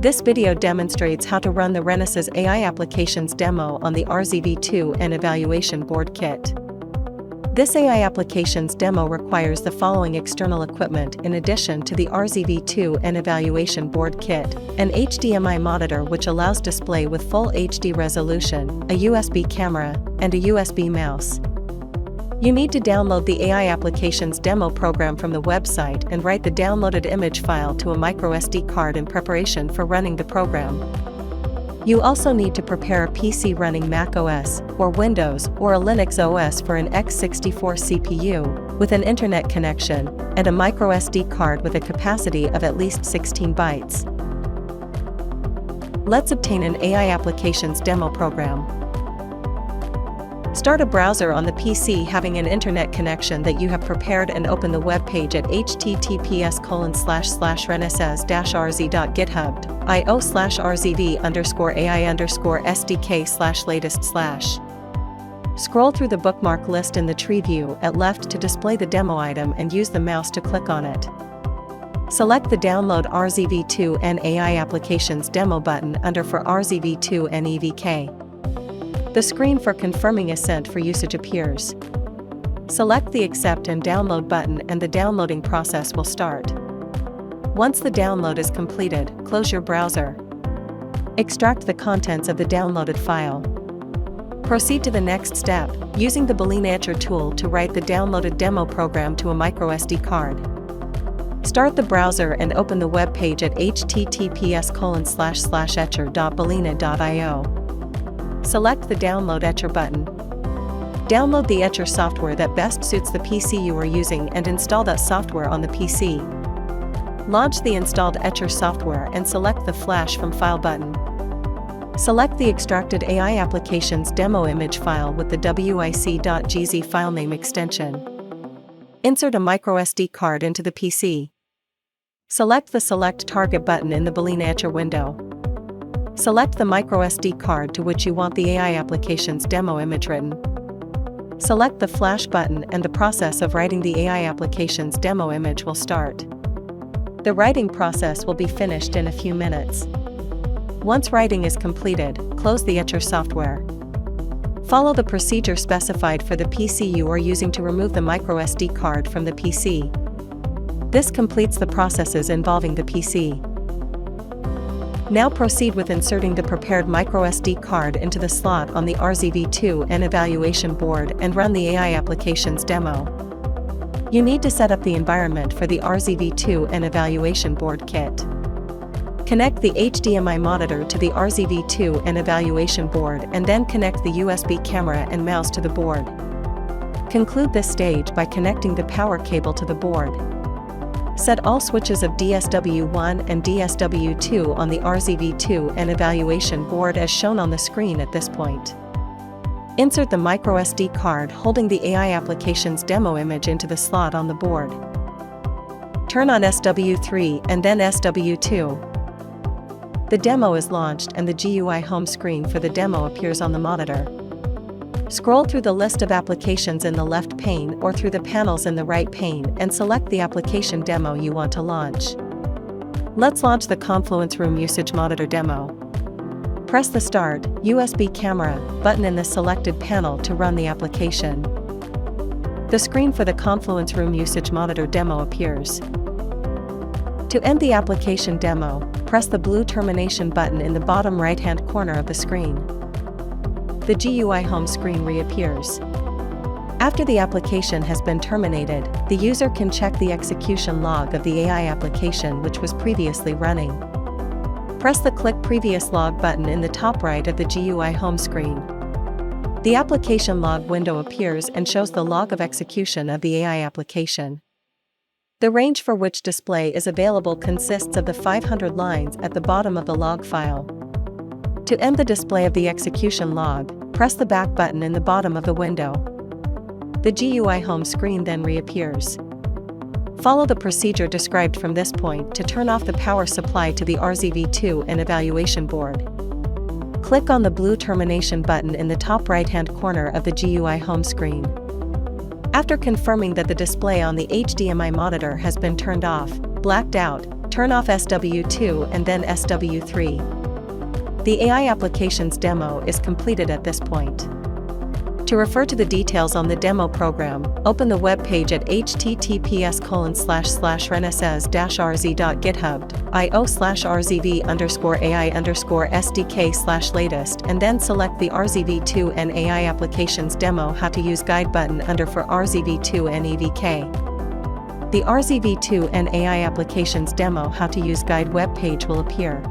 This video demonstrates how to run the Renesas AI Applications Demo on the V2N Evaluation Board Kit. This AI Applications Demo requires the following external equipment in addition to the V2N Evaluation Board Kit: an HDMI monitor which allows display with full HD resolution, a USB camera, and a USB mouse. You need to download the AI Applications Demo program from the website and write the downloaded image file to a microSD card in preparation for running the program. You also need to prepare a PC running Mac OS, or Windows, or a Linux OS for an x64 CPU, with an internet connection, and a microSD card with a capacity of at least 16 bytes. Let's obtain an AI Applications Demo program. Start a browser on the PC having an internet connection that you have prepared and open the web page at https://renesas-rz.github.io/rzv_ai_SDK/latest/. Scroll through the bookmark list in the tree view at left to display the demo item and use the mouse to click on it. Select the Download V2N AI Applications Demo button under for V2N EVK. The screen for confirming assent for usage appears. Select the Accept and Download button and the downloading process will start. Once the download is completed, close your browser. Extract the contents of the downloaded file. Proceed to the next step, using the Boolean Etcher tool to write the downloaded demo program to a microSD card. Start the browser and open the web page at https://etcher.boolean.io. Select the Download Etcher button. Download the Etcher software that best suits the PC you are using and install that software on the PC. Launch the installed Etcher software and select the Flash from File button. Select the extracted AI Applications Demo image file with the wic.gz filename extension. Insert a microSD card into the PC. Select the Select Target button in the Boolean Etcher window. Select the microSD card to which you want the AI Applications Demo image written. Select the Flash button and the process of writing the AI Applications Demo image will start. The writing process will be finished in a few minutes. Once writing is completed, close the Etcher software. Follow the procedure specified for the PC you are using to remove the microSD card from the PC. This completes the processes involving the PC. Now proceed with inserting the prepared microSD card into the slot on the V2N Evaluation Board and run the AI Applications Demo. You need to set up the environment for the V2N Evaluation Board Kit. Connect the HDMI monitor to the V2N Evaluation Board and then connect the USB camera and mouse to the board. Conclude this stage by connecting the power cable to the board. Set all switches of DSW1 and DSW2 on the V2N Evaluation Board as shown on the screen at this point. Insert the microSD card holding the AI Applications Demo image into the slot on the board. Turn on SW3 and then SW2. The demo is launched and the GUI home screen for the demo appears on the monitor. Scroll through the list of applications in the left pane or through the panels in the right pane and select the application demo you want to launch. Let's launch the Confluence Room Usage Monitor demo. Press the Start USB Camera button in the selected panel to run the application. The screen for the Confluence Room Usage Monitor demo appears. To end the application demo, press the blue termination button in the bottom right-hand corner of the screen. The GUI home screen reappears. After the application has been terminated, the user can check the execution log of the AI application which was previously running. Press the Click Previous Log button in the top right of the GUI home screen. The application log window appears and shows the log of execution of the AI application. The range for which display is available consists of the 500 lines at the bottom of the log file. To end the display of the execution log, press the back button in the bottom of the window. The GUI home screen then reappears. Follow the procedure described from this point to turn off the power supply to the V2N Evaluation Board. Click on the blue termination button in the top right-hand corner of the GUI home screen. After confirming that the display on the HDMI monitor has been turned off, blacked out, Turn off SW2 and then SW3. The AI Applications Demo is completed at this point. To refer to the details on the demo program, open the web page at https://rnss-rz.github.io/rzv_ai_sdk/latest and then select the V2N AI Applications Demo How to Use Guide button under for V2N EVK. The V2N AI Applications Demo How to Use Guide web page will appear.